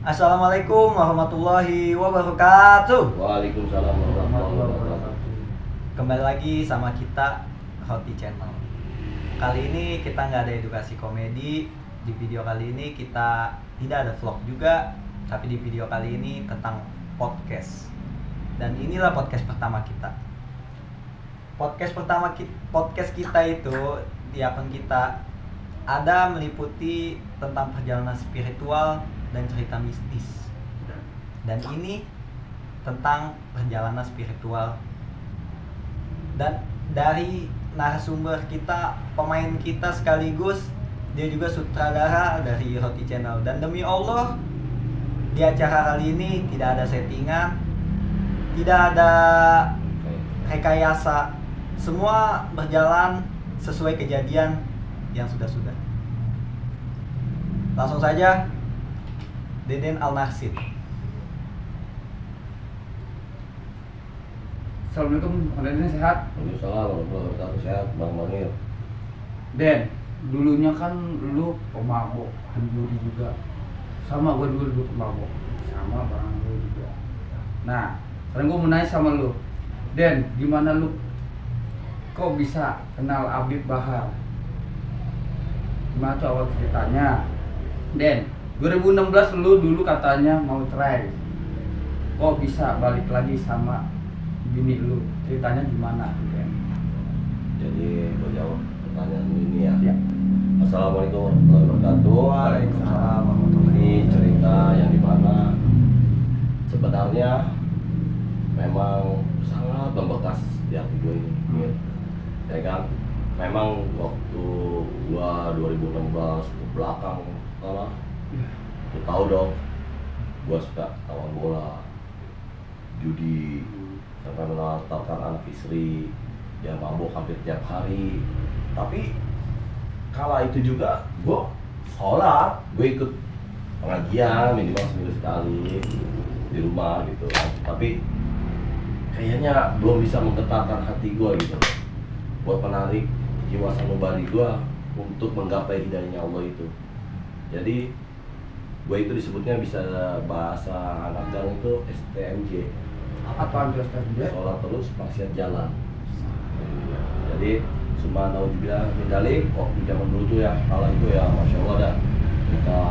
Assalamualaikum warahmatullahi wabarakatuh. Waalaikumsalam warahmatullahi wabarakatuh. Kembali lagi sama kita Roti Channel. Kali ini kita nggak ada edukasi komedi. Di video kali ini kita tidak ada vlog juga, tapi di video kali ini tentang podcast. Dan inilah podcast pertama kita. Podcast kita itu di akun kita ada meliputi tentang perjalanan spiritual dan cerita mistis. Dan ini tentang perjalanan spiritual. Dan dari narasumber kita, pemain kita sekaligus dia juga sutradara dari Roti Channel. Dan demi Allah, di acara kali ini tidak ada settingan, tidak ada rekayasa. Semua berjalan sesuai kejadian yang sudah-sudah. Langsung saja, Deden Al-Nasid. Assalamualaikum, Deden sehat? Waalaikumsalam warahmatullahi wabarakatuh. Sehat, Bang Mangil. Den, dulunya kan lu pemabok, penjudi juga. Sama gue dulu pemabok, sama barang lu juga. Nah, sekarang gue mau nanya sama lu, Den, gimana lu kok bisa kenal Habib Bahar? Gimana tuh awal ceritanya? Den, 2016 lu dulu katanya mau cerai. Kok bisa balik lagi sama bini lu? Ceritanya gimana, Den? Jadi gue jawab pertanyaan ini ya. Ya. Assalamualaikum warahmatullahi wabarakatuh. Waalaikumsalam warahmatullahi Ini cerita yang dimana sebenarnya memang sangat membekas di hati gue ini. Ya kan? Memang waktu gua 2016 ke belakang sana, lu tahu dong, gua suka tawan bola, judi, sampai menawarkan anak istri, ya mabuk hampir tiap hari. Tapi kala itu juga gua sholat, gue ikut pengajian minimal seminggu sekali di rumah gitu. Tapi kayaknya belum bisa menggetarkan hati gua gitu, buat menarik jiwa sanubari gue untuk menggapai hidayahnya Allah itu. Jadi gue itu disebutnya bisa bahasa anak gang itu STMJ. Apa tuh STMJ? Sholat terus maksiat jalan. Jadi semua naudzubillah min dzalik, waktu zaman dulu tuh ya, kala itu ya masya Allah dah kita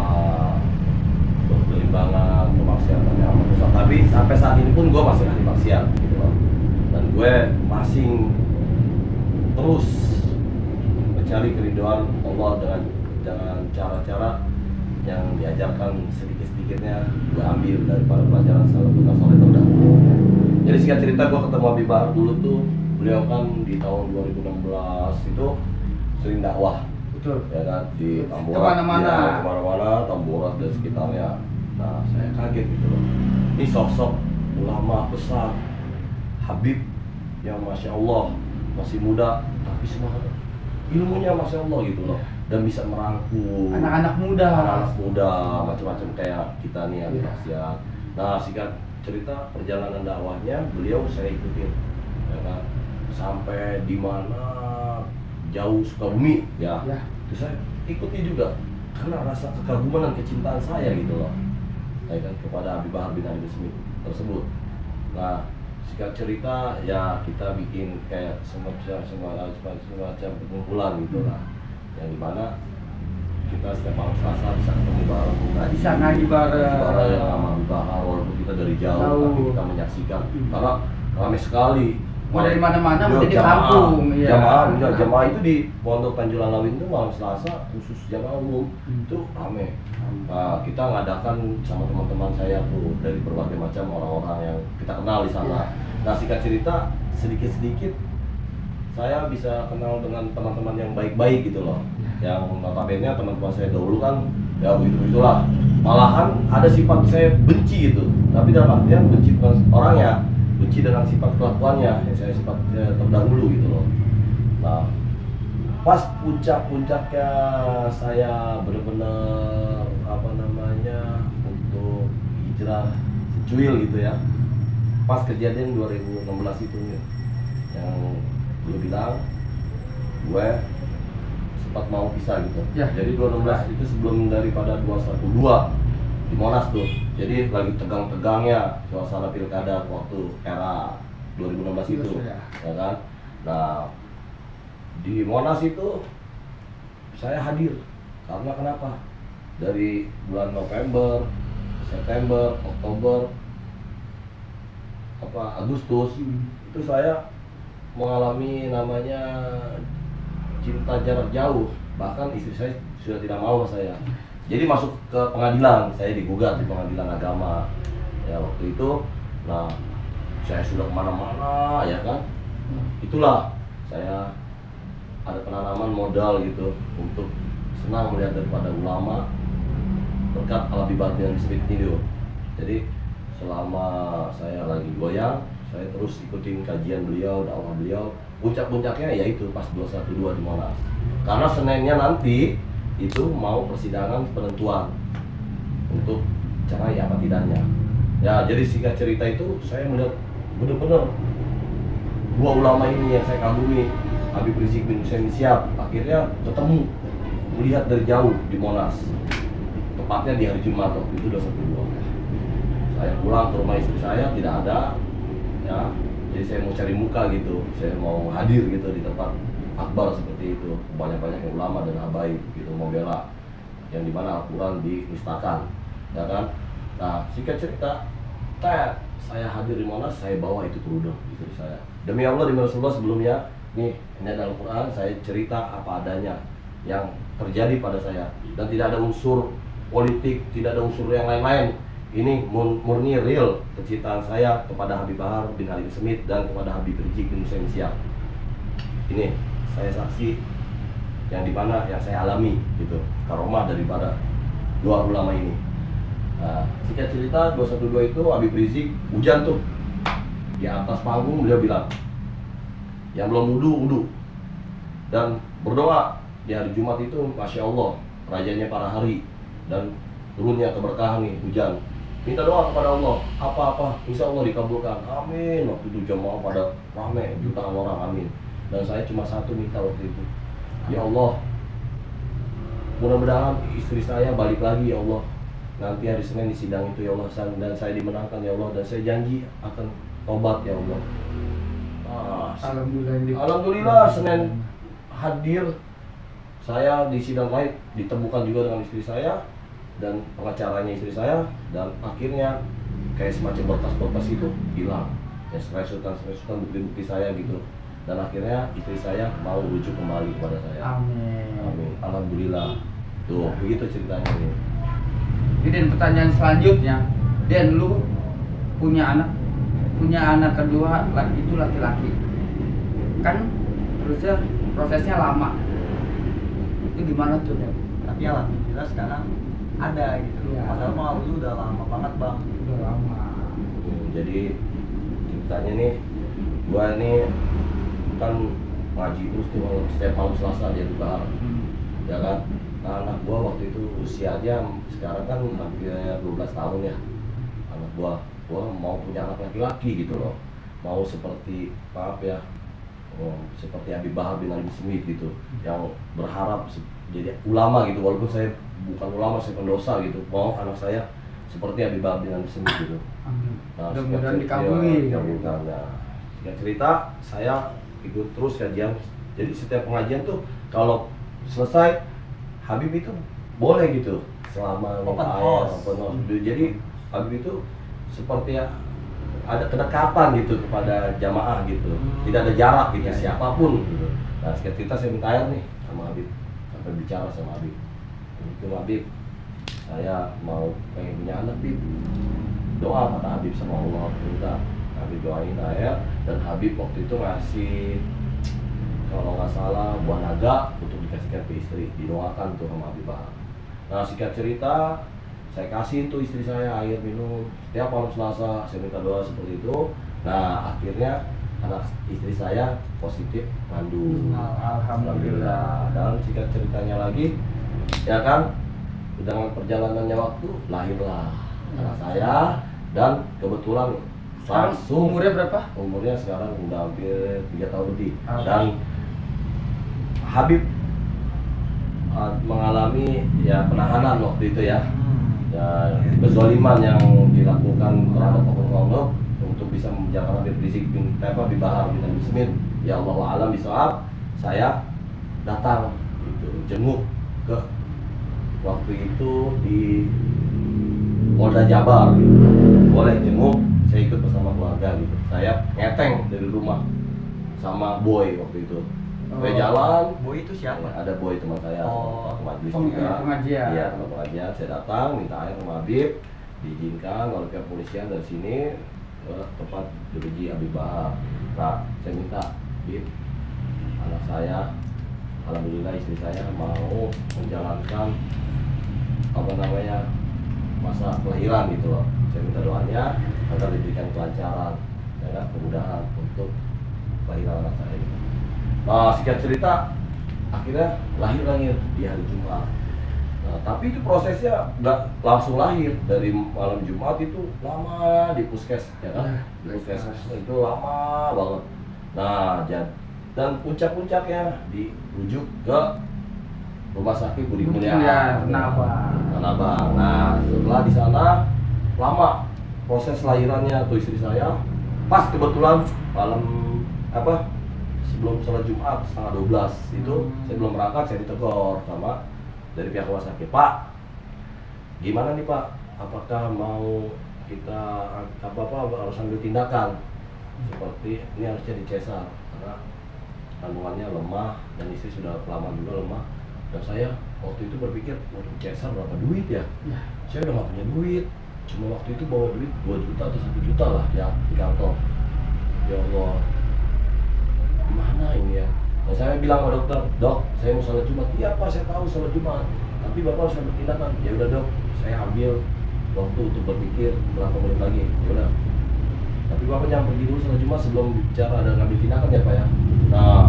berkelimbangan kemaksiatan yang amat besar. Tapi sampai saat ini pun gue masih ahli maksiat gitu loh. Dan gue masih terus mencari keriduan Allah dengan cara-cara yang diajarkan sedikit-sedikitnya gue ambil dari para pelajaran salafus saleh terdahulu. Jadi singkat cerita, gue ketemu Habib Bahar dulu tuh, beliau kan di tahun 2016 itu sering dakwah. Betul. Ya kan, di Tamboras, Kemana-mana. ya, kemana-mana, Tamboras dan sekitarnya. Nah, saya kaget gitu loh. Ini sosok ulama besar, Habib yang masya Allah masih muda, tapi semangat ilmunya masya Allah gitu loh, dan bisa merangkul Anak-anak muda. anak-anak muda macam-macam kayak kita nih yang Iya. maksiat. Nah, singkat cerita perjalanan dakwahnya beliau saya ikutin, ya kan, sampai di mana jauh Sukabumi ya, Ya. itu saya ikuti juga karena rasa kekaguman dan kecintaan saya gitu loh, ya kan, kepada Habib Bahar bin Ali Smith tersebut. Nah, singkat cerita ya kita bikin kayak semacam perkumpulan gitu lah, yang dimana kita setiap malam Selasa bisa ketemu bareng, Bisa ngaji bareng. yang sama Habib Bahar, walaupun kita dari jauh Jauh. tapi kita menyaksikan karena ramai sekali. Mau dari mana-mana, Yo, mau dari jamaah. kampung, iya. Jamaah itu di Pondok Tanjung Lawin itu malam Selasa khusus jamaah umum itu rame. Nah, kita ngadakan sama teman-teman saya tuh dari berbagai macam orang-orang yang kita kenal di sana. Nah, singkat cerita, sedikit-sedikit saya bisa kenal dengan teman-teman yang baik-baik gitu loh. Yang notabene teman-teman saya dahulu kan ya begitu-begitulah. Malahan ada sifat saya benci gitu. Tapi dalam artian benci bukan orangnya, benci dengan sifat kelakuannya yang saya sifat terdahulu gitu loh. Nah, pas puncak-puncaknya saya benar-benar untuk hijrah secuil gitu ya, pas kejadian 2016 itu yang lu bilang gue sempat mau pisah gitu. Ya. Jadi 2016 itu sebelum daripada 212 di Monas tuh. Jadi lagi tegang-tegangnya suasana pilkada waktu era 2016 itu, ya kan. Nah, di Monas itu saya hadir karena kenapa? Dari bulan November, September, Oktober, Agustus itu saya mengalami namanya cinta jarak jauh. Bahkan istri saya sudah tidak mau sama saya. Jadi masuk ke pengadilan, saya digugat di pengadilan agama. Ya waktu itu, nah saya sudah kemana-mana ya kan. Itulah saya ada penanaman modal gitu untuk senang melihat daripada ulama berkat Al-Habib bin Smith ini. Jadi selama saya lagi goyang, saya terus ikutin kajian beliau, dakwah beliau. Puncak-puncaknya yaitu pas 212 di Monas. Karena Seninnya nanti itu mau persidangan penentuan untuk cerai apa tidaknya. Ya, jadi singkat cerita itu saya melihat benar-benar dua ulama ini yang saya kagumi, Habib Rizik bin Hussein Siap, akhirnya ketemu, melihat dari jauh di Monas. Tepatnya di hari Jumat waktu itu 212. Saya pulang ke rumah istri saya, tidak ada, ya. Jadi saya mau cari muka gitu, saya mau hadir gitu di tempat akbar seperti itu, banyak-banyak ulama dan habaib gitu mau bela yang dimana Al-Quran dinistakan, ya kan. Nah singkat cerita, saya hadir di Monas, saya bawa itu kerudung istri saya. Demi Allah, demi Rasulullah, sebelumnya nih ini ada Al-Quran, saya cerita apa adanya yang terjadi pada saya dan tidak ada unsur politik, tidak ada unsur yang lain-lain. Ini murni real kecintaan saya kepada Habib Bahar bin Ali Smith dan kepada Habib Rizik bin Hussein Siap. Ini saya saksi yang dimana yang saya alami gitu, karomah daripada dua ulama ini. Nah, singkat cerita 212 itu Habib Rizik hujan tuh di atas panggung, beliau bilang yang belum wudu dan berdoa di hari Jumat itu, masya Allah rajanya para hari dan turunnya keberkahan nih hujan. Minta doa kepada Allah, apa-apa insya Allah dikabulkan, amin. Waktu itu jamaah pada rame, jutaan orang, amin. Dan saya cuma satu minta waktu itu, ya Allah, mudah-mudahan istri saya balik lagi ya Allah, nanti hari Senin di sidang itu ya Allah, dan saya dimenangkan ya Allah, dan saya janji akan tobat ya Allah. Alhamdulillah Senin hadir, saya di sidang lain ditemukan juga dengan istri saya dan pengacaranya istri saya, dan akhirnya kayak semacam berkas-berkas itu hilang, ya screenshotan bukti-bukti saya gitu, dan akhirnya istri saya mau rujuk kembali kepada saya. Amin. Amin. Alhamdulillah. Tuh begitu ceritanya nih. Jadi dan pertanyaan selanjutnya, Dan lu punya anak kedua itu laki-laki, kan terusnya prosesnya lama, itu gimana tuh Dan? Tapi alhamdulillah sekarang ada gitu. Ya. Padahal mah lu udah lama banget bang. Udah lama. Jadi ceritanya nih, gua nih kan ngaji terus tuh setiap malam Selasa dia di Bahar, ya kan. Nah, anak gua waktu itu usianya sekarang kan hampir 12 tahun ya. Anak gua mau punya anak laki-laki gitu loh, mau seperti seperti Habib Bahar bin Ali Smith gitu, yang berharap jadi ulama gitu, walaupun saya bukan ulama, saya pendosa gitu, mau anak saya seperti Habib Bahar bin Ali Smith gitu. Nah, mudah-mudahan dikabuli. Nah, singkat cerita saya ikut terus kajian. Jadi setiap pengajian tuh kalau selesai Habib itu boleh gitu selama Open air, house. open house. Jadi Habib itu seperti ada kedekatan gitu kepada jamaah gitu, tidak ada jarak gitu, siapapun gitu. Nah singkat cerita saya minta air nih sama Habib, sampai bicara sama Habib, itu Habib, saya mau pengen punya anak Habib, doa kata Habib sama Allah, minta Habib doain air. Dan Habib waktu itu ngasih kalau nggak salah buah naga untuk dikasihkan ke istri, didoakan tuh sama Habib Bahar. Nah singkat cerita saya kasih tuh istri saya air minum setiap malam Selasa, saya minta doa seperti itu. Nah akhirnya anak istri saya positif mengandung. Alhamdulillah. Dan singkat ceritanya lagi, ya kan, dengan perjalanannya waktu lahirlah anak saya, dan kebetulan langsung umurnya berapa? Umurnya sekarang udah hampir 3 tahun lebih. Dan Habib mengalami ya penahanan waktu itu ya. dan kezaliman yang dilakukan terhadap oknum Allah untuk bisa membicarakan Habib Rizik bin Bahar bin Abi Smith. Ya Allah alam bisawab, saya datang gitu, jenguk ke waktu itu di Polda Jabar gitu. Boleh jenguk, saya ikut bersama keluarga gitu. Saya ngeteng dari rumah sama Boy waktu itu. Saya jalan. Boy itu siapa? Ya, ada Boy teman saya, Oh, majelis pengajian. juga. Iya, teman pengajian. Saya datang minta air sama Habib, diizinkan oleh pihak polisian dari sini ke tempat Habib Habib Bahar. Nah, saya minta, Habib, anak saya, alhamdulillah istri saya mau menjalankan masa kelahiran gitu loh. Saya minta doanya agar diberikan kelancaran, ya kan, kemudahan untuk kelahiran anak saya. Nah, singkat cerita, akhirnya lahir di hari Jumat. Nah, tapi itu prosesnya nggak langsung lahir. Dari malam Jumat itu lama di puskes, ya kan? Di puskes itu lama banget. Nah, dan puncak-puncaknya dirujuk ke Rumah Sakit Budi Kemuliaan, Tanabang. Nah, setelah di sana lama proses lahirannya tuh istri saya. Pas kebetulan malam sebelum sholat Jumat setengah 12 itu saya belum berangkat, saya ditegur sama dari pihak rumah sakit. Pak, gimana nih Pak? Apakah mau kita harus ambil tindakan seperti ini, harusnya dicesar karena kandungannya lemah dan istri sudah lama juga lemah. Dan saya waktu itu berpikir, waduh, cesar berapa duit ya? Saya udah gak punya duit, cuma waktu itu bawa duit 2 juta atau 1 juta lah ya di kantong. Ya Allah, gimana ini ya? Nah, saya bilang sama dokter, dok, saya mau sholat Jumat. Iya Pak, saya tahu sholat Jumat, tapi Bapak harus ambil tindakan. Ya udah dok, saya ambil waktu untuk berpikir berapa menit lagi. Ya udah. Tapi Bapak jangan pergi dulu sholat Jumat sebelum bicara dan ngambil tindakan ya Pak ya. Nah,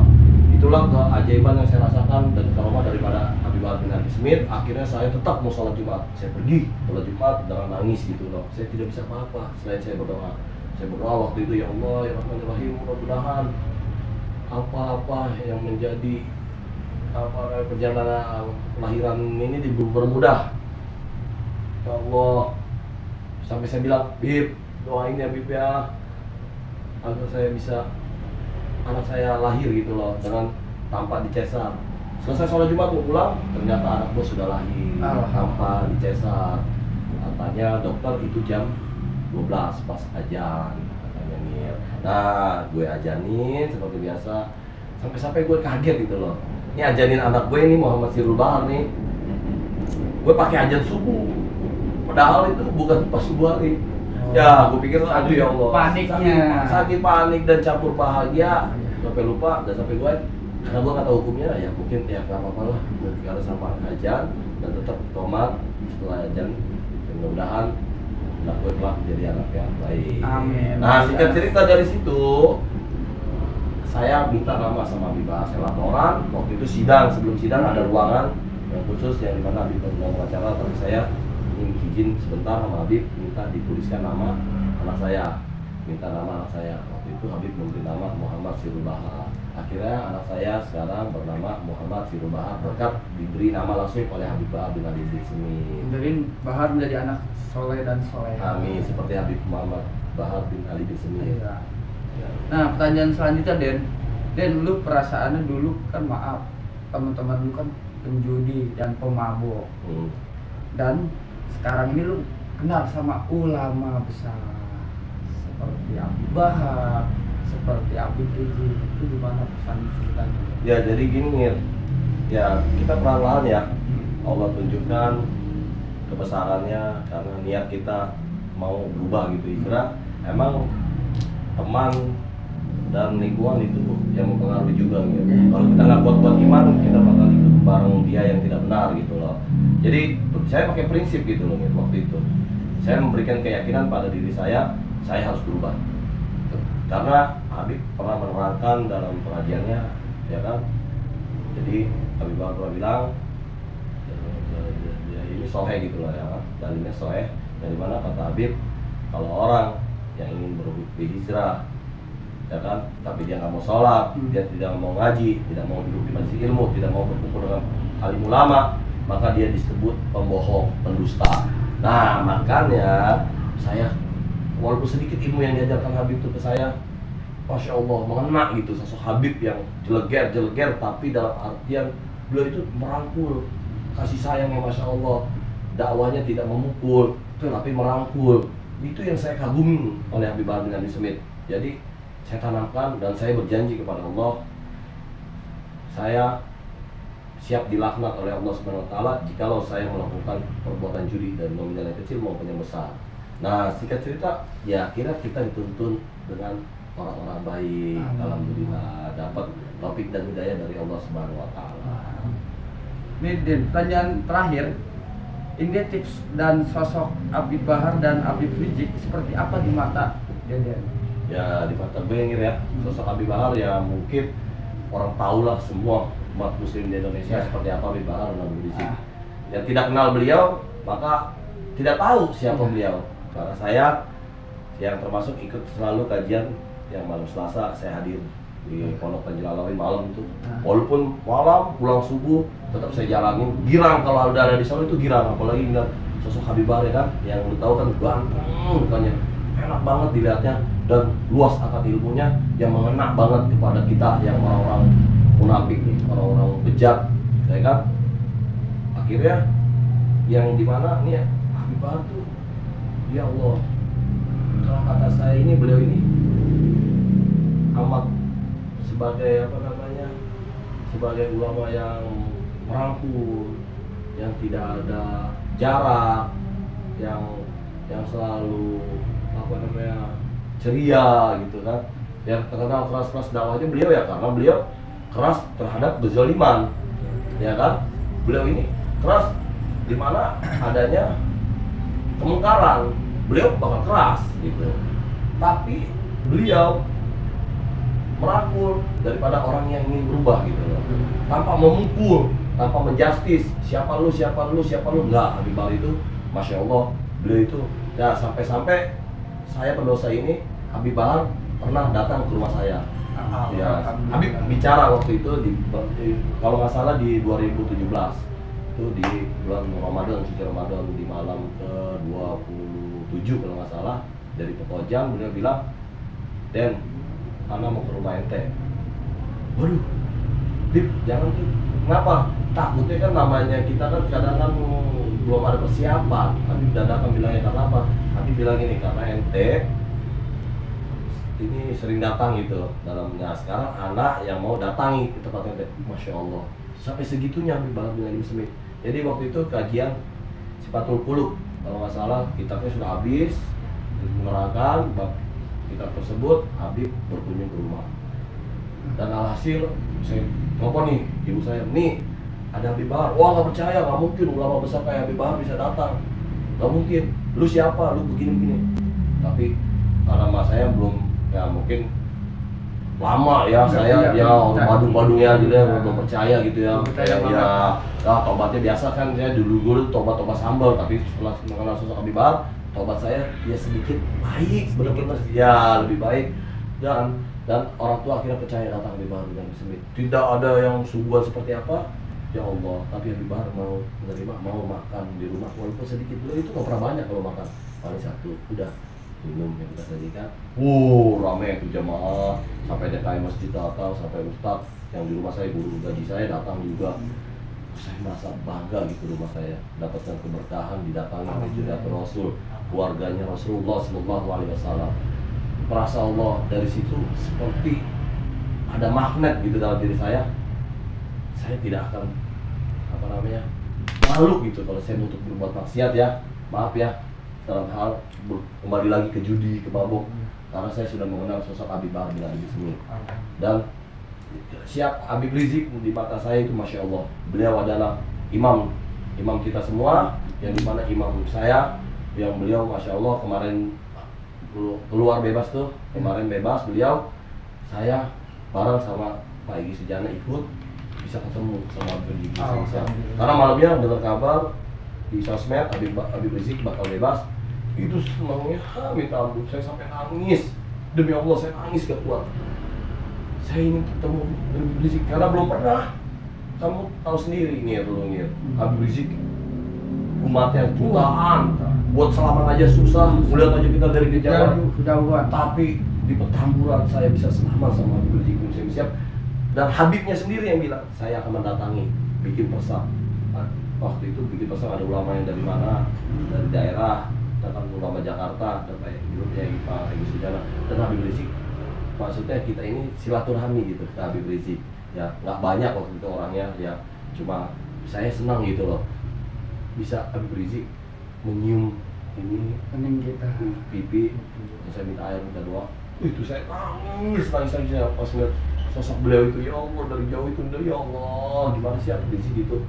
itulah keajaiban yang saya rasakan dan karomah daripada Habib Bahar bin Abi Smith. Akhirnya saya tetap mau sholat Jumat. Saya pergi sholat Jumat dengan nangis gitu loh. Saya tidak bisa apa-apa selain saya berdoa. Saya berdoa waktu itu, ya Allah, ya Rahmanir-Rahim, mudah-mudahan apa-apa yang menjadi perjalanan kelahiran ini dipermudah. Ya Allah, sampai saya bilang, Bib, doain ya Bib ya, agar saya bisa anak saya lahir gitu loh dengan tanpa dicesar. Selesai sholat Jumat mau pulang, ternyata anak bos sudah lahir tanpa dicesar. Katanya dokter itu jam 12 pas ajan katanya nih. Nah, gue ajanin seperti biasa. Sampai-sampai gue kaget gitu loh. Ini ajanin anak gue ini Muhammad Sirul Bahar nih. Gue pakai ajan subuh. Padahal itu bukan pas subuh hari. Ya, gue pikir aduh ya Allah. Paniknya. Sakit panik dan campur bahagia. Sampai lupa dan sampai gue, karena gue nggak tahu hukumnya ya, mungkin ya nggak apa-apa lah. Gue harus sama ajan dan tetap tomat setelah ajan. Mudah-mudahan anak gue kelak menjadi anak yang baik. Amin. Nah, singkat cerita dari situ, saya minta nama sama Habib Bahar. Saya laporan. Waktu itu sidang, sebelum sidang ada ruangan yang khusus yang dimana Habib sedang wawancara, tapi saya ingin izin sebentar sama Habib, minta dituliskan nama anak saya, minta nama anak saya. Waktu itu Habib memberi nama Muhammad Sirul Bahar. Akhirnya anak saya sekarang bernama Muhammad Sirul Bahar berkat diberi nama langsung oleh Habib Bahar bin Ali bin Smith. Dari Bahar menjadi anak soleh dan soleh. Amin, seperti Habib Muhammad Bahar bin Ali bin Smith. Iya. Nah, pertanyaan selanjutnya, Den, lu perasaannya dulu kan, maaf, teman-teman lu kan penjudi dan pemabuk. Dan sekarang ini lu kenal sama ulama besar seperti Habib Bahar, seperti Habib Rizik. Itu gimana pesan ceritanya? Ya, jadi gini, ya kita perlahan ya Allah tunjukkan kebesarannya karena niat kita mau berubah gitu. Karena emang teman dan lingkungan itu yang mempengaruhi juga gitu. Kalau kita nggak kuat iman, kita bakal ikut bareng dia yang tidak benar gitu loh. Jadi saya pakai prinsip gitu loh gitu, waktu itu. Saya memberikan keyakinan pada diri saya harus berubah. Karena Habib pernah menerangkan dalam pengajiannya, ya kan. Jadi Habib Bahar pernah bilang, ya ini soheh gitu loh ya kan. Dalilnya soheh. Dari mana kata Habib, kalau orang yang ingin berhijrah, ya kan, tapi dia nggak mau sholat, dia tidak mau ngaji, tidak mau duduk di majelis ilmu, tidak mau berkumpul dengan alim ulama, maka dia disebut pembohong, pendusta. Nah makanya saya walaupun sedikit ilmu yang diajarkan Habib itu ke saya, Masya Allah mengena gitu sosok Habib yang jeleger tapi dalam artian beliau itu merangkul, kasih sayangnya Masya Allah, dakwahnya tidak memukul tapi merangkul. Itu yang saya kagumi oleh Habib Bahar bin Habib Smith. Jadi saya tanamkan dan saya berjanji kepada Allah, saya siap dilaknat oleh Allah Subhanahu wa taala jikalau saya melakukan perbuatan judi dari nominal yang kecil maupun yang besar. Nah, singkat cerita, ya akhirnya kita dituntun dengan orang-orang baik. Alhamdulillah dapat taufik dan hidayah dari Allah Subhanahu wa taala. Ini Den, pertanyaan terakhir. Ini tips dan sosok Habib Bahar dan Habib Rizik seperti apa di mata Den? Ya di mata gue ya, sosok Habib Bahar ya mungkin orang tahulah semua umat muslim di Indonesia seperti apa Habib Bahar dan Habib Rizik. Yang tidak kenal beliau maka tidak tahu siapa beliau. Karena saya yang termasuk ikut selalu kajian yang malam Selasa saya hadir di Pondok Penjelalawin malam itu. Walaupun malam pulang subuh tetap saya jalanin. Girang kalau udah ada di sana itu girang, apalagi ingat sosok Habib Bahar ya kan, yang lu tahu kan ganteng mukanya, enak banget dilihatnya dan luas akal ilmunya yang mengena banget kepada kita yang orang-orang munafik nih, orang-orang bejat, ya kan. Akhirnya yang dimana nih ya, Habib Bahar tuh, ya Allah, kalau kata saya ini beliau ini amat sebagai apa namanya, sebagai ulama yang merangkul, yang tidak ada jarak, yang selalu apa namanya ceria gitu kan. Yang terkenal keras-keras dakwahnya beliau ya karena beliau keras terhadap kezaliman, ya kan. Beliau ini keras di mana adanya kemungkaran, beliau bakal keras gitu. Tapi beliau merangkul daripada orang yang ingin berubah gitu loh, tanpa memukul, tanpa menjustis siapa lu enggak. Habib Bahar itu Masya Allah, beliau itu ya sampai-sampai saya pendosa ini Habib Bahar pernah datang ke rumah saya. Ya, Habib bicara waktu itu kalau nggak salah di 2017 itu di bulan Ramadan, suci Ramadan, di malam ke-27 kalau nggak salah, dari Pekojan beliau bilang, Den, Ana mau ke rumah ente. Waduh, Bib, jangan tuh. Kenapa? Takutnya kan namanya kita kan kadang-kadang belum ada persiapan. Habib dadakan bilangnya karena apa? Habib bilang ini karena ente ini sering datang gitu dalamnya. Sekarang anak yang mau datangi ke tempat ente. Masya Allah, sampai segitunya Habib Bahar bin Habib Smith. Jadi waktu itu kajian Sifatul Qulub kalau nggak salah, kitabnya sudah habis, menerangkan bab kitab tersebut. Habib berkunjung ke rumah dan alhasil saya telepon nih ibu saya, nih ada Habib Bahar. Wah nggak percaya, nggak mungkin ulama besar kayak Habib Bahar bisa datang, nggak mungkin. Lu siapa? Lu begini. Tapi karena mas saya belum, ya mungkin lama ya, saya ya badung-badungnya gitu ya, belum percaya gitu ya. Ya tobatnya biasa kan, saya dulu tobat sambal, tapi setelah mengenal sosok Habib Bahar, tobat saya ya sedikit baik, benar-benar ya lebih baik. Dan orang tua akhirnya percaya datang Habib Bahar bin Habib Smith. Tidak ada yang suguhan seperti apa, ya Allah, tapi Habib Bahar mau menerima, mau makan di rumah walaupun sedikit. Beliau itu nggak pernah banyak kalau makan, paling satu udah minum yang kita sajikan. Ramai itu jamaah, sampai DKI masjid datang, sampai ustadz yang di rumah saya, guru gaji saya datang juga. Saya merasa bangga gitu, rumah saya dapatkan keberkahan, didatangi oleh Juriatul Rasul, keluarganya Rasulullah SAW. Merasa Allah dari situ seperti ada magnet gitu dalam diri saya. Saya tidak akan apa namanya malu gitu kalau saya untuk berbuat maksiat ya, maaf ya, dalam hal kembali lagi ke judi, ke mabuk, karena saya sudah mengenal sosok Habib Bahar bin Habib Smith. Dan siap Habib Rizik di mata saya itu Masya Allah, beliau adalah imam kita semua, yang dimana imam saya yang beliau Masya Allah kemarin keluar bebas tuh, kemarin bebas beliau, saya bareng sama Pak Igi Sujana ikut bisa ketemu sama Habib Rizik. Karena malamnya dengar kabar di sosmed Habib Rizik bakal bebas, itu senangnya minta ampun, saya sampai nangis. Demi Allah saya nangis gak kuat. Saya ingin ketemu Habib Rizik karena belum pernah. Kamu tahu sendiri Habib Rizik umatnya jutaan, buat selamat aja susah, melihat aja kita dari kejauhan. Kejauhan. Tapi di Petamburan saya bisa selamat sama Habib Rizik bin Syihab. Dan Habibnya sendiri yang bilang, saya akan mendatangi, bikin pesan. Nah, waktu itu bikin pesan ada ulama yang dari mana, dari daerah, datang ulama Jakarta, dan kayak grupnya Pak Ibu Sujana dan Habib Rizik. Maksudnya kita ini silaturahmi gitu ke Habib Rizik. Ya nggak banyak waktu itu orangnya, ya cuma saya senang gitu loh, bisa Habib Rizik menyium ini kita. pipi, saya minta air, minta doa. Itu saya nangis saya pas ngeliat sosok beliau itu. Ya Allah, dari jauh itu, ya Allah, gimana sih Habib Rizik gitu.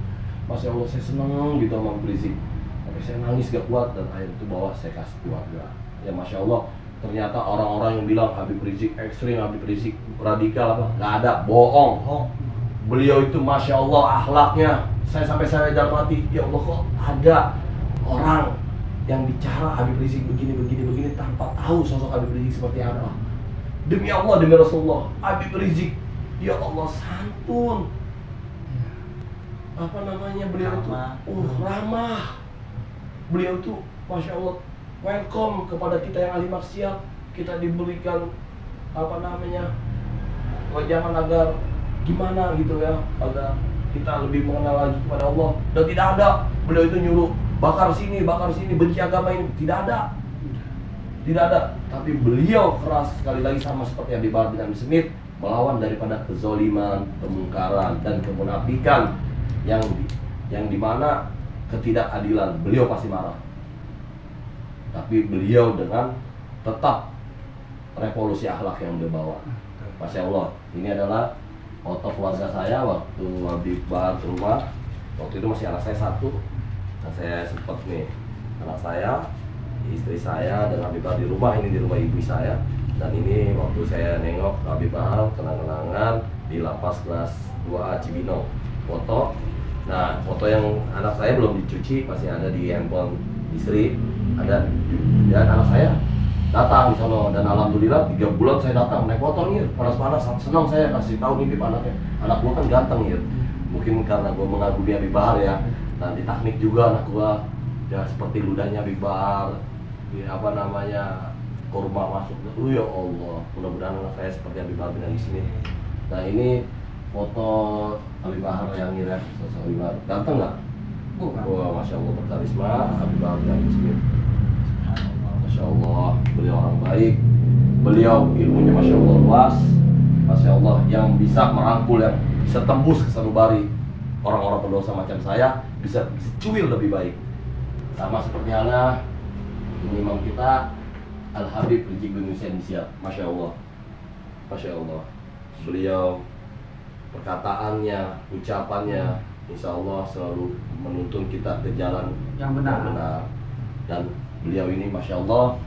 Masya Allah, saya seneng gitu sama Habib Rizik. Tapi saya nangis gak kuat, dan air itu bawa saya kasih keluarga. Ya Masya Allah, ternyata orang-orang yang bilang Habib Rizik ekstrim, Habib Rizik radikal apa, nggak ada, bohong. Beliau itu Masya Allah akhlaknya, saya dalam hati, ya Allah kok ada orang yang bicara Habib Rizik begini tanpa tahu sosok Habib Rizik seperti apa. Demi Allah, demi Rasulullah, Habib Rizik, ya Allah santun, apa namanya, beliau itu ramah. Beliau itu Masya Allah welcome kepada kita yang ahli maksiat. Kita diberikan apa namanya wejangan agar gimana gitu ya, agar kita lebih mengenal lagi kepada Allah. Dan tidak ada beliau itu nyuruh bakar sini, benci agama ini, tidak ada. Tapi beliau keras sekali lagi, sama seperti Habib Bahar bin Hamid Smith, melawan daripada kezoliman, kemungkaran, dan kemunafikan yang dimana ketidakadilan. Beliau pasti marah, tapi beliau dengan tetap revolusi akhlak yang beliau bawa. Masya Allah, ini adalah foto keluarga saya waktu Habib Bahar ke rumah. Waktu itu masih anak saya satu. Nah, saya sempat nih, anak saya, istri saya, dan Habib Bahar di rumah. Ini di rumah ibu saya. Dan ini waktu saya nengok Habib Bahar kenang-kenangan di lapas kelas 2A Cibinong. Foto. Nah, foto yang anak saya belum dicuci, masih ada di handphone istri. Ada, dan anak saya datang di sana. Dan alhamdulillah 3 bulan saya datang naik motor nih, panas-panas, senang saya kasih tahu nih anaknya. Anak gua kan ganteng ya, mungkin karena gua mengagumi Habib Bahar ya. Nah, di teknik juga anak gua ya seperti ludahnya Habib Bahar, ya, apa namanya, kurma masuk. Ya Allah, mudah-mudahan anak saya seperti Habib Bahar bin Hamid Smith. Nah, ini foto Habib Bahar yang ngira sosok Habib Bahar. Ganteng nggak? Wah, Masya Allah, berkarisma Habib Bahar bin Hamid Smith. Masya Allah, beliau orang baik. Beliau ilmunya Masya Allah luas. Masya Allah, yang bisa merangkul, yang bisa tembus ke sanubari orang-orang pendosa macam saya, bisa cuil lebih baik. Sama seperti halnya ini imam kita Al Habib Rizik bin Syihab. Masya Allah, Masya Allah. Beliau perkataannya, ucapannya, insya Allah selalu menuntun kita ke jalan yang benar. Dan beliau ini Masya Allah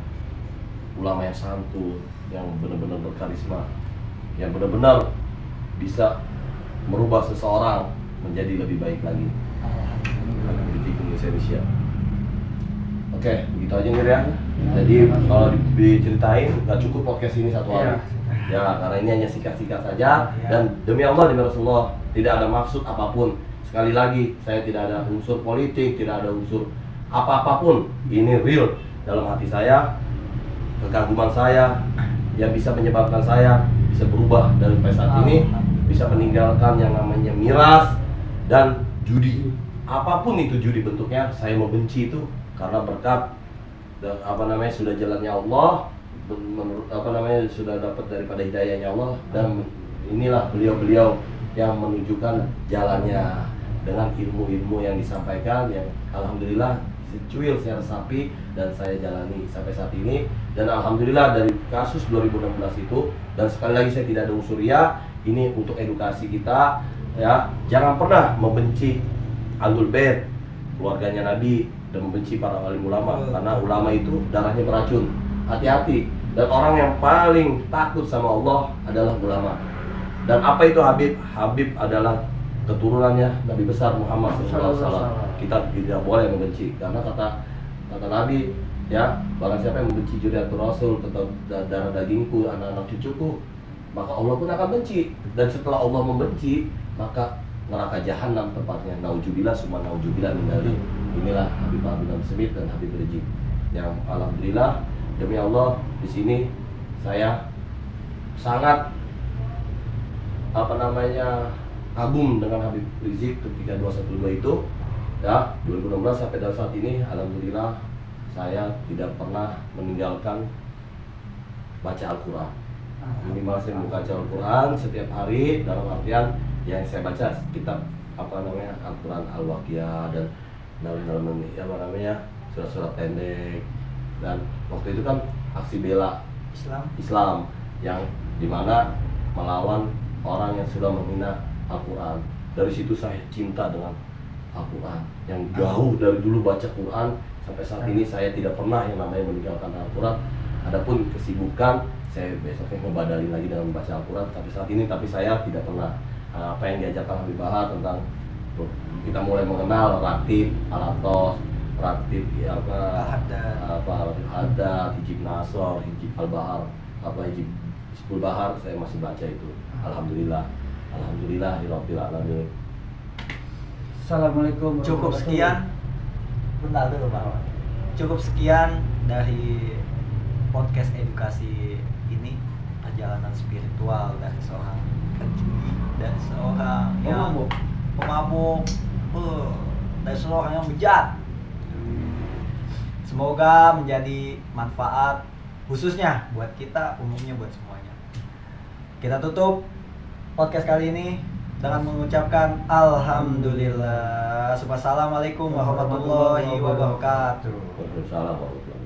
ulama yang santun, yang benar-benar berkarisma, yang benar-benar bisa merubah seseorang menjadi lebih baik lagi. Indonesia. Oke, begitu aja nih ya. Jadi kalau diceritain nggak cukup podcast ini satu hari. Ya, karena ini hanya singkat-singkat saja. Dan demi Allah, demi Rasulullah, tidak ada maksud apapun. Sekali lagi, saya tidak ada unsur politik, tidak ada unsur apa-apapun. Ini real dalam hati saya, kekaguman saya yang bisa menyebabkan saya bisa berubah dari saat ini, bisa meninggalkan yang namanya miras dan judi. Apapun itu judi bentuknya, saya membenci itu karena berkat sudah jalannya Allah, sudah dapat daripada hidayahnya Allah. Dan inilah beliau-beliau yang menunjukkan jalannya dengan ilmu-ilmu yang disampaikan, yang alhamdulillah secuil saya resapi dan saya jalani sampai saat ini. Dan alhamdulillah dari kasus 2016 itu, dan sekali lagi saya tidak ada unsur ria, ini untuk edukasi kita ya, jangan pernah membenci Ahlul Bait, keluarganya Nabi, dan membenci para alim ulama, karena ulama itu darahnya beracun. Hati-hati. Dan orang yang paling takut sama Allah adalah ulama. Dan apa itu Habib? Habib adalah keturunannya Nabi besar Muhammad SAW. Kita tidak boleh membenci, karena kata Nabi ya, barang siapa yang membenci Zuriatul Rasul, darah dagingku, anak-anak cucuku, maka Allah pun akan benci. Dan setelah Allah membenci, maka neraka jahanam tepatnya. Naujubillah summa naujubillah min dzalik. Inilah Habib bin Smith dan Habib Rizik yang alhamdulillah demi Allah di sini saya sangat kagum dengan Habib Rizik ketika 212 itu ya 2016 sampai dari saat ini alhamdulillah saya tidak pernah meninggalkan baca Al-Quran. Minimal saya membaca Al-Quran setiap hari, dalam artian yang saya baca kitab Al-Quran Al-Waqiah dan dalam surat-surat pendek. Dan waktu itu kan aksi bela Islam yang dimana melawan orang yang sudah menghina Al-Quran. Dari situ saya cinta dengan Al-Quran, yang jauh dari dulu baca Quran sampai saat ini saya tidak pernah yang namanya meninggalkan Al-Quran. Adapun kesibukan saya besoknya ngebadalin lagi dengan membaca Al-Quran, tapi saya tidak pernah apa yang diajarkan Habib Bahar tentang kita mulai mengenal ratib, alatos, ratib ratib haddad, hijib nasor, hijib al-bahar, hijib Hizbul Bahar, saya masih baca itu. Alhamdulillahirabbil alamin. Assalamualaikum. Cukup sekian. Bentar dulu Pak. Cukup sekian dari podcast edukasi ini, perjalanan spiritual dari seorang penjudi, dari seorang yang pemabuk, dari seorang yang bejat. Semoga menjadi manfaat khususnya buat kita, umumnya buat semuanya. Kita tutup podcast kali ini dengan mengucapkan alhamdulillah. Assalamualaikum warahmatullahi wabarakatuh. Waalaikumsalam warahmatullahi wabarakatuh.